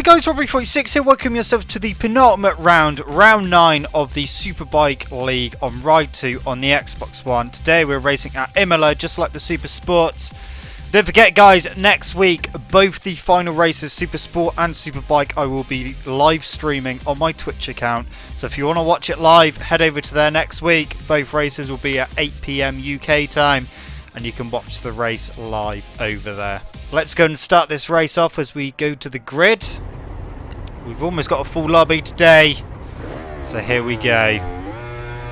guys, Robbie46 here. Welcome yourself to the penultimate round, round 9 of the Superbike League on Ride 2 on the Xbox One. Today we're racing at Imola, just like the Super Sports. Don't forget guys, next week, both the final races, Super Sport and Superbike, I will be live streaming on my Twitch account. So if you want to watch it live, head over to there next week. Both races will be at 8 PM UK time, and you can watch the race live over there. Let's go and start this race off as we go to the grid. We've almost got a full lobby today, so here we go.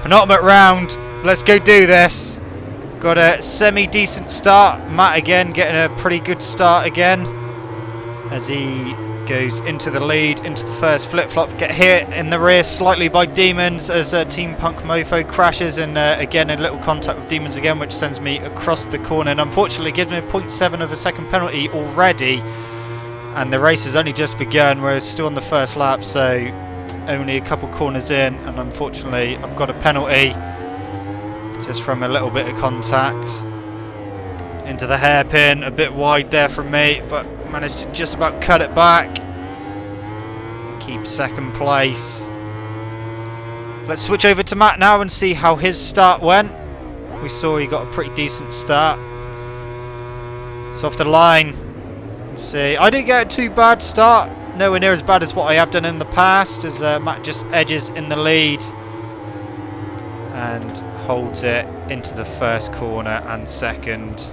Penultimate round, let's go do this. Got a semi-decent start. Matt again getting a pretty good start again as he goes into the lead, into the first flip-flop. Get hit in the rear slightly by Demons as Team Punk Mofo crashes, and again a little contact with Demons again, which sends me across the corner and unfortunately gives me a 0.7 of a second penalty already, and the race has only just begun. We're still on the first lap, so only a couple corners in, and unfortunately I've got a penalty just from a little bit of contact into the hairpin. A bit wide there from me, but managed to just about cut it back. Keep second place. Let's switch over to Matt now and see how his start went. We saw he got a pretty decent start. So off the line, let's see. I didn't get a too bad start. Nowhere near as bad as what I have done in the past, as Matt just edges in the lead and holds it into the first corner and second.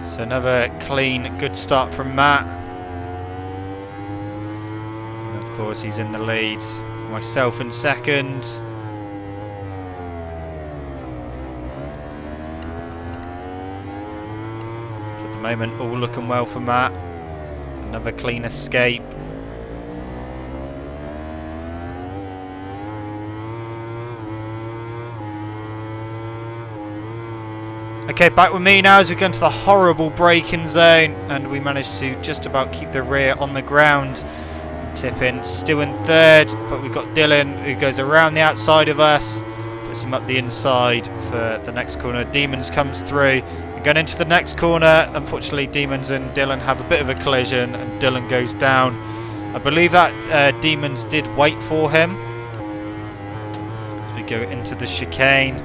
So another clean, good start from Matt. And of course he's in the lead. Myself in second. So at the moment all looking well for Matt. Another clean escape. Okay, back with me now as we go into the horrible braking zone, and we managed to just about keep the rear on the ground. Tipping, still in third, but we've got Dylan who goes around the outside of us, puts him up the inside for the next corner. Demons comes through, and going into the next corner, unfortunately Demons and Dylan have a bit of a collision, and Dylan goes down. I believe that Demons did wait for him as we go into the chicane.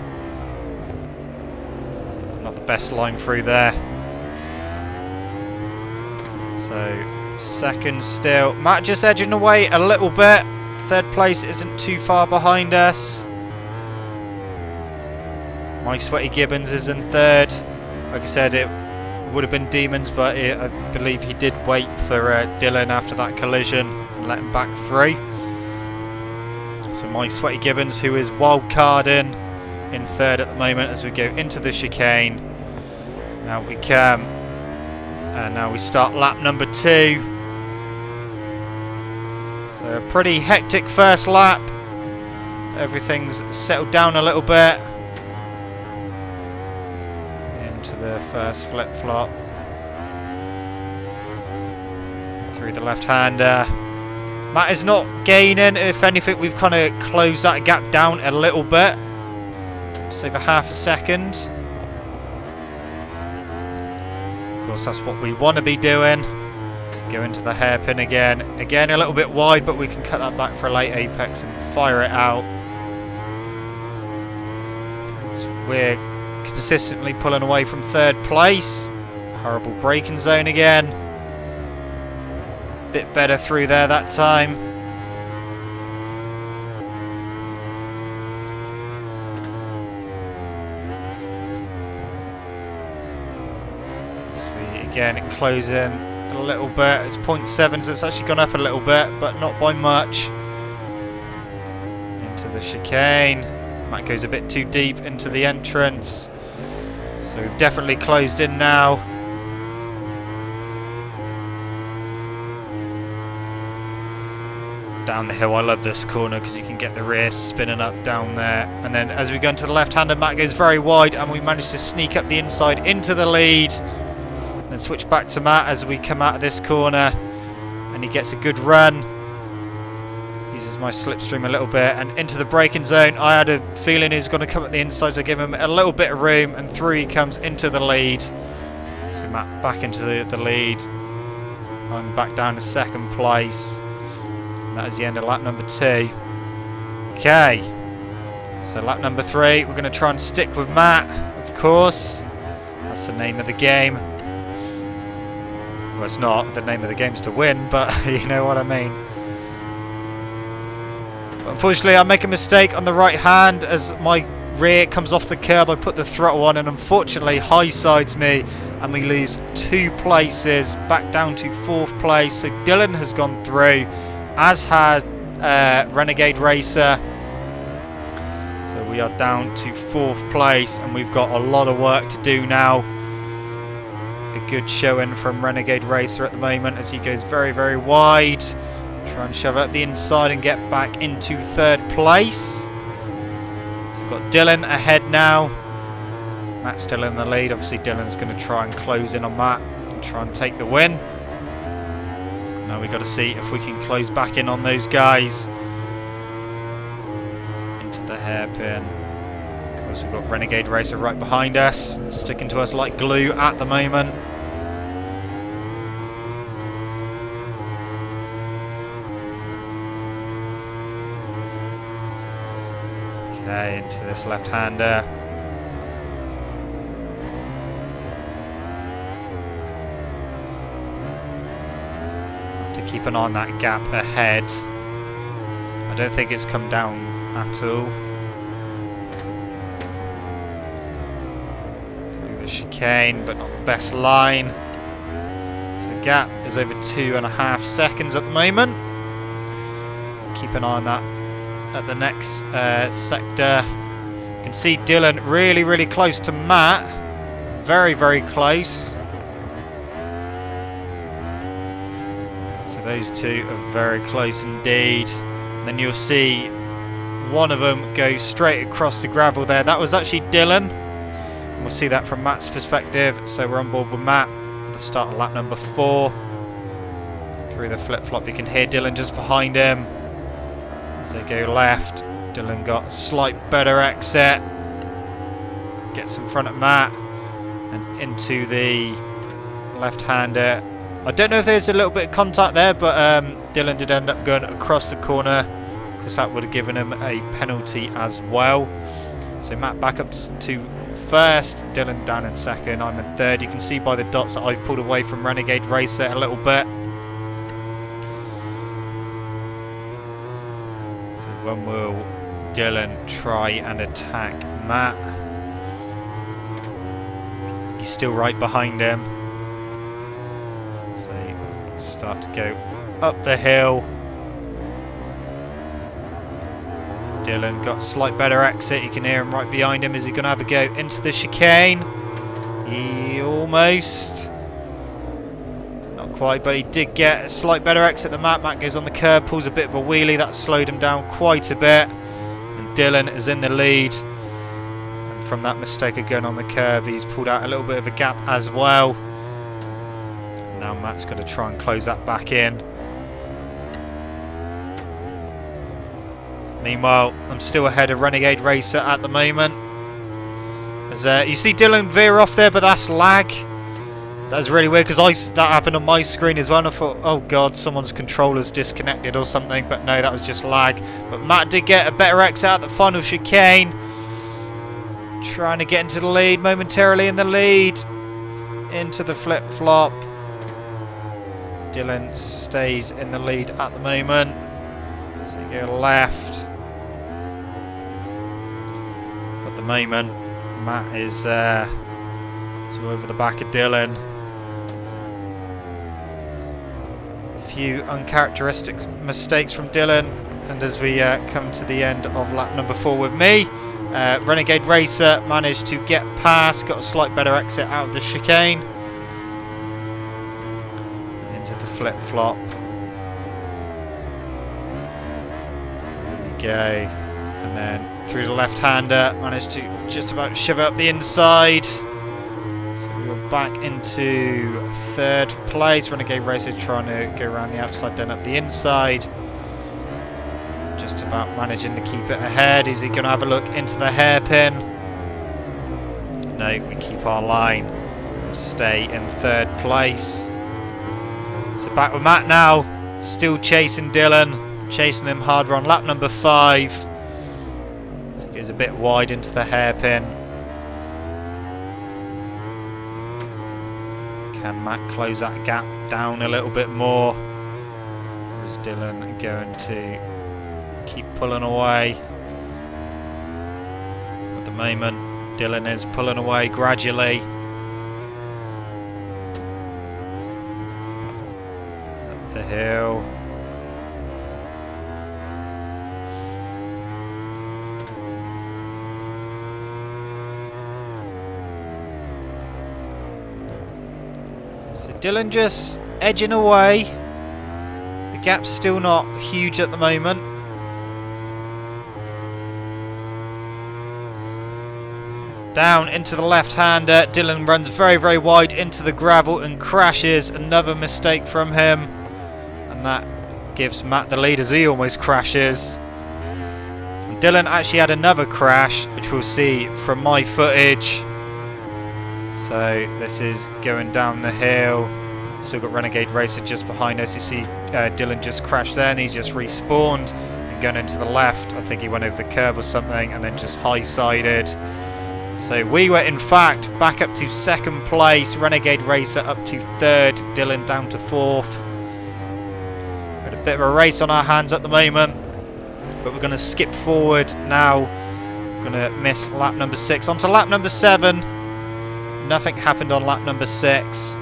Best line through there. So second still. Matt just edging away a little bit. Third place isn't too far behind us. My Sweaty Gibbons is in third. Like I said, it would have been Demons, but I believe he did wait for Dylan after that collision and let him back through. So My Sweaty Gibbons, who is wild carding, in third at the moment as we go into the chicane. Now we come, and now we start lap number 2. So a pretty hectic first lap. Everything's settled down a little bit. Into the first flip-flop. Through the left-hander. Matt is not gaining. If anything, we've kind of closed that gap down a little bit. Just over half a second. Of course, that's what we want to be doing. Go into the hairpin again. Again, a little bit wide, but we can cut that back for a late apex and fire it out. We're consistently pulling away from third place. Horrible braking zone again. Bit better through there that time. Again, closing a little bit. It's 0.7, so it's actually gone up a little bit, but not by much. Into the chicane. That goes a bit too deep into the entrance. So we've definitely closed in now. Down the hill, I love this corner because you can get the rear spinning up down there. And then as we go into the left-hander, Matt goes very wide, and we manage to sneak up the inside into the lead. Then switch back to Matt as we come out of this corner, and he gets a good run. Uses my slipstream a little bit and into the braking zone. I had a feeling he was going to come at the inside, so I give him a little bit of room, and through he comes into the lead. So Matt back into the lead. I'm back down to second place. And that is the end of lap number 2. Okay, so lap number 3, we're going to try and stick with Matt, of course. That's the name of the game. Well, it's not. The name of the game is to win, but you know what I mean. But unfortunately, I make a mistake on the right hand as my rear comes off the curb. I put the throttle on and unfortunately high sides me and we lose 2 places back down to 4th place. So Dylan has gone through, as had Renegade Racer. So we are down to 4th place and we've got a lot of work to do now. A good showing from Renegade Racer at the moment as he goes very, very wide. Try and shove up the inside and get back into 3rd place. So we've got Dylan ahead now. Matt's still in the lead. Obviously Dylan's going to try and close in on Matt and try and take the win. Now we've got to see if we can close back in on those guys. Into the hairpin. Of course we've got Renegade Racer right behind us, sticking to us like glue at the moment. Okay, into this left-hander. Have to keep an eye on that gap ahead. I don't think it's come down at all. Through the chicane, but not the best line. So the gap is over 2.5 seconds at the moment. Keep an eye on that at the next sector. You can see Dylan really, really close to Matt. Very, very close. So those two are very close indeed. And then you'll see one of them go straight across the gravel there. That was actually Dylan. And we'll see that from Matt's perspective. So we're on board with Matt at the start of lap number 4. Through the flip-flop, you can hear Dylan just behind him. As they go left, Dylan got a slight better exit. Gets in front of Matt and into the left-hander. I don't know if there's a little bit of contact there, but Dylan did end up going across the corner because that would have given him a penalty as well. So Matt back up to 1st, Dylan down in 2nd, I'm in 3rd. You can see by the dots that I've pulled away from Renegade Racer a little bit. When will Dylan try and attack Matt? He's still right behind him. So start to go up the hill. Dylan got a slight better exit. You can hear him right behind him. Is he going to have a go into the chicane? He almost. Not quite, but he did get a slight better exit than Matt. Matt goes on the curb, pulls a bit of a wheelie. That slowed him down quite a bit. And Dylan is in the lead. And from that mistake of going on the curb, he's pulled out a little bit of a gap as well. And now Matt's got to try and close that back in. Meanwhile, I'm still ahead of Renegade Racer at the moment. As you see Dylan veer off there, but that's lag. That's really weird because that happened on my screen as well, and I thought, oh god, someone's controller's disconnected or something, but no, that was just lag. But Matt did get a better exit out the final chicane. Trying to get into the lead, momentarily in the lead. Into the flip-flop. Dylan stays in the lead at the moment. So you go left. But at the moment, Matt is so over the back of Dylan. Few uncharacteristic mistakes from Dylan, and as we come to the end of lap number 4 with me, Renegade Racer managed to get past, got a slight better exit out of the chicane into the flip-flop. There we go, and then through the left-hander, managed to just about shove it up the inside. So we were back into 3rd place. Renegade Racer trying to go around the outside, then up the inside. Just about managing to keep it ahead. Is he going to have a look into the hairpin? No, we keep our line and stay in 3rd place. So back with Matt now. Still chasing Dylan. Chasing him hard. We're on lap number 5. So he goes a bit wide into the hairpin. Can Matt close that gap down a little bit more? Or is Dylan going to keep pulling away? At the moment, Dylan is pulling away gradually. Up the hill. So Dylan just edging away. The gap's still not huge at the moment. Down into the left-hander. Dylan runs very, very wide into the gravel and crashes. Another mistake from him. And that gives Matt the lead as he almost crashes. And Dylan actually had another crash, which we'll see from my footage. So this is going down the hill. Still got Renegade Racer just behind us. You see Dylan just crashed there and he just respawned and going into the left. I think he went over the curb or something and then just high-sided. So we were in fact back up to 2nd place. Renegade Racer up to 3rd. Dylan down to 4th. We've got a bit of a race on our hands at the moment. But we're going to skip forward now. We're going to miss lap number 6. On to lap number 7. Nothing happened on lap number 6.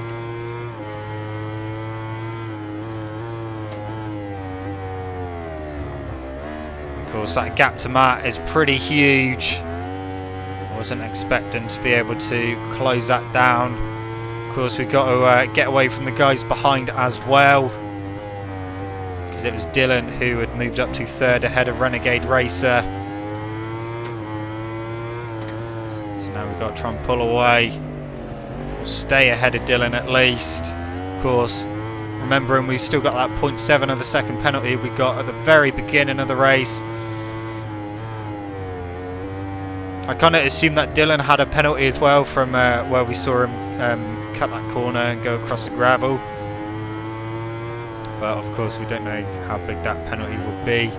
Of course, that gap to Matt is pretty huge. I wasn't expecting to be able to close that down. Of course, we've got to get away from the guys behind as well. Because it was Dylan who had moved up to 3rd ahead of Renegade Racer. So now we've got to try and pull away. Stay ahead of Dylan at least. Of course, remembering we've still got that 0.7 of a second penalty we got at the very beginning of the race. I kind of assumed that Dylan had a penalty as well from where we saw him cut that corner and go across the gravel. But of course we don't know how big that penalty would be.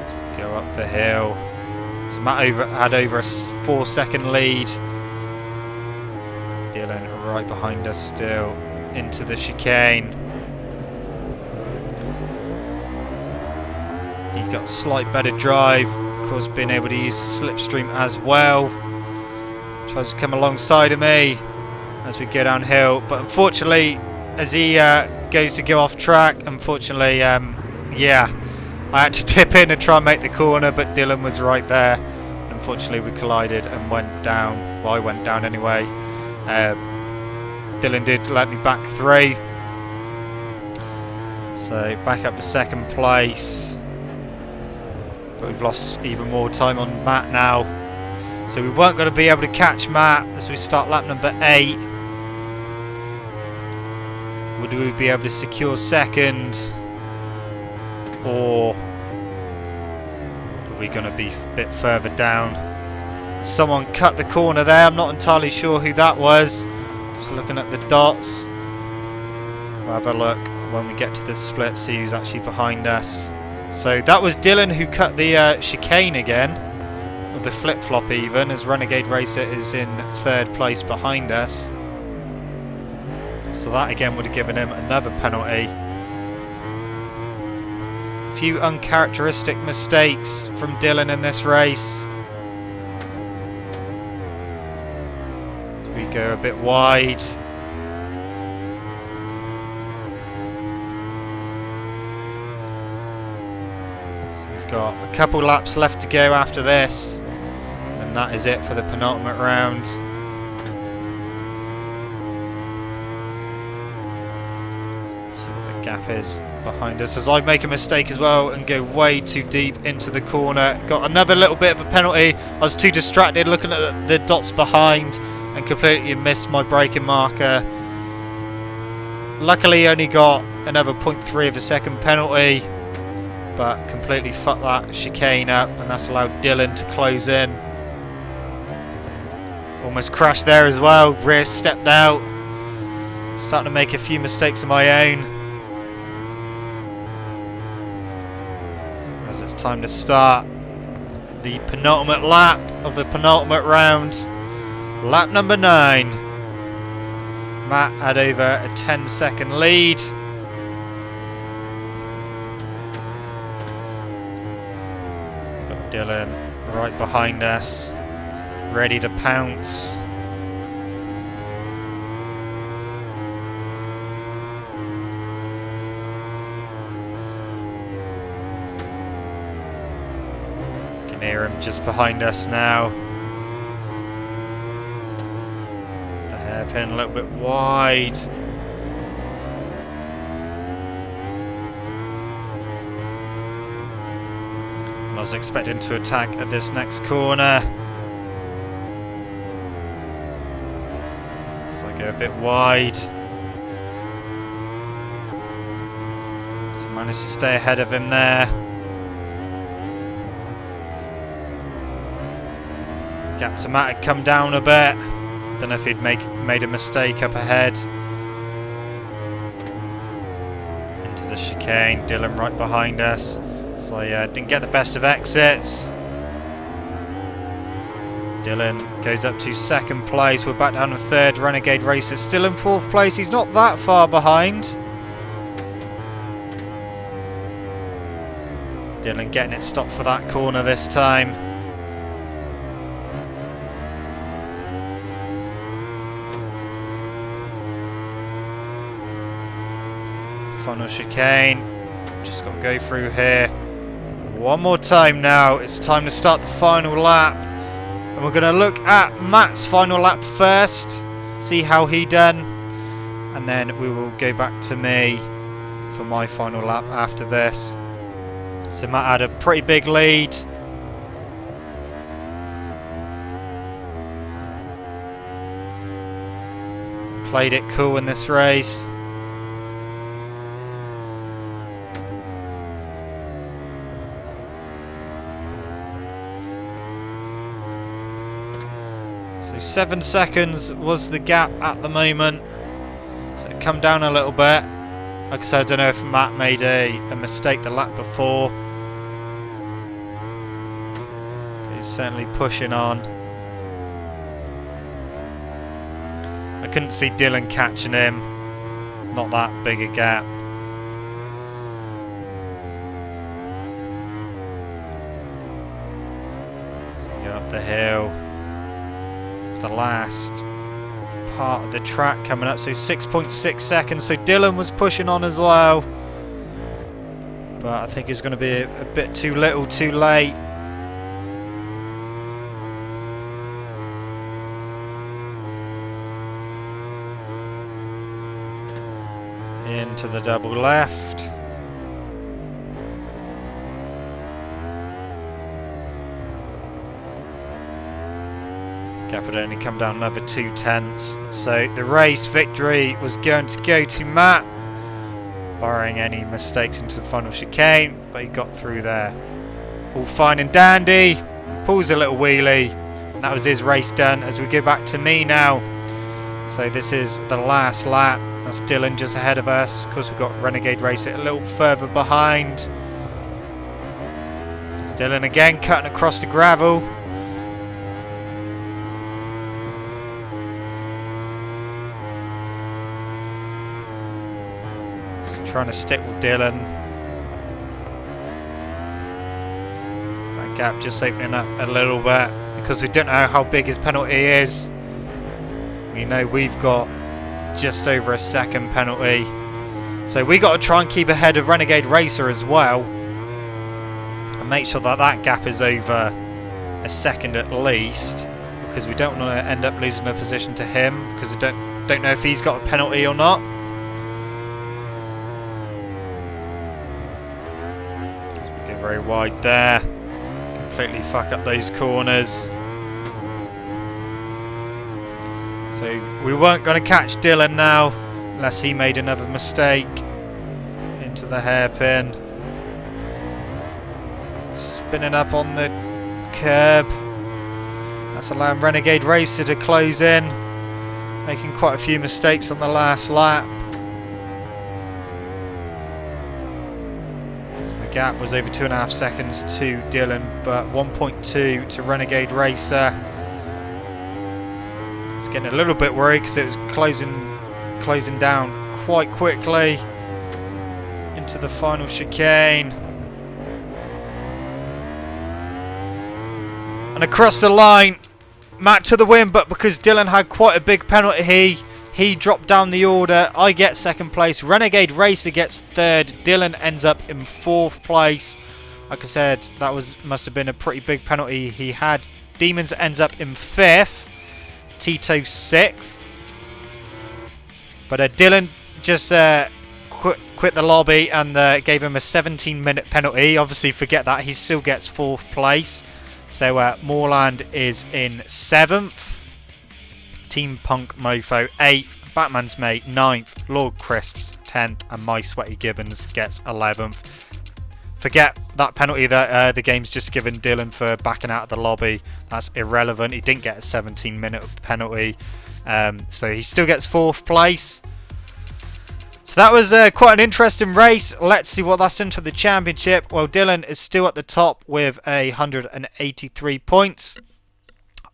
So we go up the hill. So Matt had over a 4-second lead. Dylan right behind us still, into the chicane. He got a slight better drive, of course being able to use the slipstream as well. Tries to come alongside of me as we go downhill, but unfortunately as he goes to go off track, unfortunately yeah, I had to tip in and try and make the corner, but Dylan was right there. Unfortunately we collided and went down. Well, I went down anyway. Dylan did let me back through, so back up to 2nd place, but we've lost even more time on Matt now, so we weren't going to be able to catch Matt as we start lap number 8. Would we be able to secure 2nd, or are we going to be a bit further down? Someone cut the corner there. I'm not entirely sure who that was. Just looking at the dots. We'll have a look when we get to the split, see who's actually behind us. So that was Dylan who cut the chicane again, or the flip-flop even, as Renegade Racer is in 3rd place behind us. So that again would have given him another penalty. A few uncharacteristic mistakes from Dylan in this race. We go a bit wide. So we've got a couple laps left to go after this, and that is it for the penultimate round. See what the gap is behind us as I make a mistake as well and go way too deep into the corner. Got another little bit of a penalty. I was too distracted looking at the dots behind and completely missed my braking marker. Luckily only got another 0.3 of a second penalty, but completely fucked that chicane up, and that's allowed Dylan to close in. Almost crashed there as well, rear stepped out. Starting to make a few mistakes of my own. As it's time to start the penultimate lap of the penultimate round. Lap number 9. Matt had over a 10-second lead. Got Dylan right behind us, ready to pounce. Can hear him just behind us now. The hairpin a little bit wide. I was expecting to attack at this next corner. So I go a bit wide. So I managed to stay ahead of him there. Gap to Matt had come down a bit. Don't know if he'd made a mistake up ahead. Into the chicane, Dylan right behind us. So I didn't get the best of exits. Dylan goes up to 2nd place. We're back down to 3rd. Renegade Racer still in 4th place. He's not that far behind. Dylan getting it stopped for that corner this time. Final chicane. Just got to go through here. One more time now. It's time to start the final lap. And we're going to look at Matt's final lap first. See how he done. And then we will go back to me for my final lap after this. So Matt had a pretty big lead. Played it cool in this race. So 7 seconds was the gap at the moment. So it come down a little bit. Like I said, I don't know if Matt made a mistake the lap before. He's certainly pushing on. I couldn't see Dylan catching him. Not that big a gap. So go up the hill. The last part of the track coming up, so 6.6 seconds. So Dylan was pushing on as well, but I think it's going to be a bit too little too late. Into the double left. Gap had only come down another 2/10. So the race victory was going to go to Matt, barring any mistakes into the final chicane, but he got through there. All fine and dandy. Pulls a little wheelie. And that was his race done. As we go back to me now. So this is the last lap. That's Dylan just ahead of us. Of course, we've got Renegade Racer a little further behind. It's Dylan again cutting across the gravel. Trying to stick with Dylan. That gap just opening up a little bit because we don't know how big his penalty is. We know we've got just over a 2nd penalty, so we got to try and keep ahead of Renegade Racer as well and make sure that that gap is over a 2nd at least, because we don't want to end up losing a position to him because we don't know if he's got a penalty or not. Very wide there. Completely fuck up those corners. So we weren't going to catch Dylan now unless he made another mistake. Into the hairpin. Spinning up on the curb. That's allowing Renegade Racer to close in. making quite a few mistakes on the last lap. So the gap was over 2.5 seconds to Dylan, but 1.2 to Renegade Racer. It's getting a little bit worried because it was closing down quite quickly into the final chicane. And across the line, Matt to the win, but because Dylan had quite a big penalty, he dropped down the order. I get second place. Renegade Racer gets third. Dylan ends up in fourth place. Like I said, that must have been a pretty big penalty he had. Demons ends up in fifth. Tito sixth. But Dylan just quit the lobby and gave him a 17-minute penalty. Obviously, forget that. He still gets fourth place. So Moorland is in 7th, Team Punk Mofo 8th, Batman's Mate 9th, Lord Crisps 10th, and My Sweaty Gibbons gets 11th. Forget that penalty that the game's just given Dylan for backing out of the lobby. That's irrelevant. He didn't get a 17-minute penalty, so he still gets 4th place. So that was quite an interesting race. Let's see what that's done to the championship. Well, Dylan is still at the top with 183 points.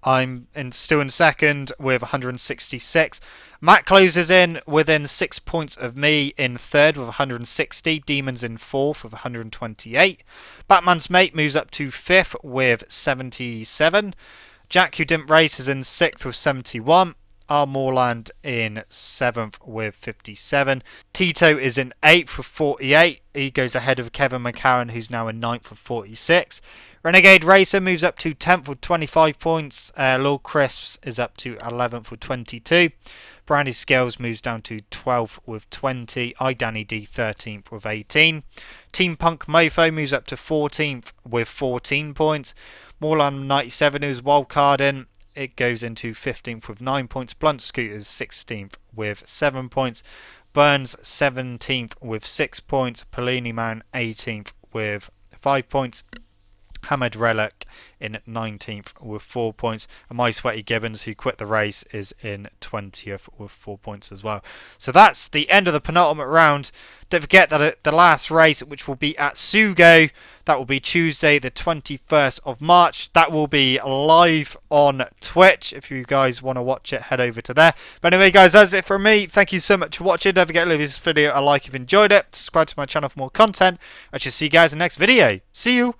I'm still in second with 166. Matt closes in within 6 points of me in third with 160. Demons in fourth with 128. Batman's Mate moves up to fifth with 77. Jack, who didn't race, is in sixth with 71. R. Moorland in 7th with 57. Tito is in 8th with 48. He goes ahead of Kevin McCarran, who's now in 9th with 46. Renegade Racer moves up to 10th with 25 points. Lord Crisps is up to 11th with 22. Brandy Scales moves down to 12th with 20. I Danny D 13th with 18. Team Punk Mofo moves up to 14th with 14 points. Moorland 97, who's wildcarding, it goes into 15th with 9 points. Blunt Scooters 16th with 7 points. Burns 17th with 6 points. Polini Man 18th with 5 points. Hamid Relic in 19th with 4 points. And My Sweaty Gibbons, who quit the race, is in 20th with 4 points as well. So that's the end of the penultimate round. Don't forget that the last race, which will be at Sugo, that will be Tuesday the 21st of March. That will be live on Twitch. If you guys want to watch it, head over to there. But anyway, guys, that's it from me. Thank you so much for watching. Don't forget to leave this video a like if you enjoyed it. Subscribe to my channel for more content. I shall see you guys in the next video. See you.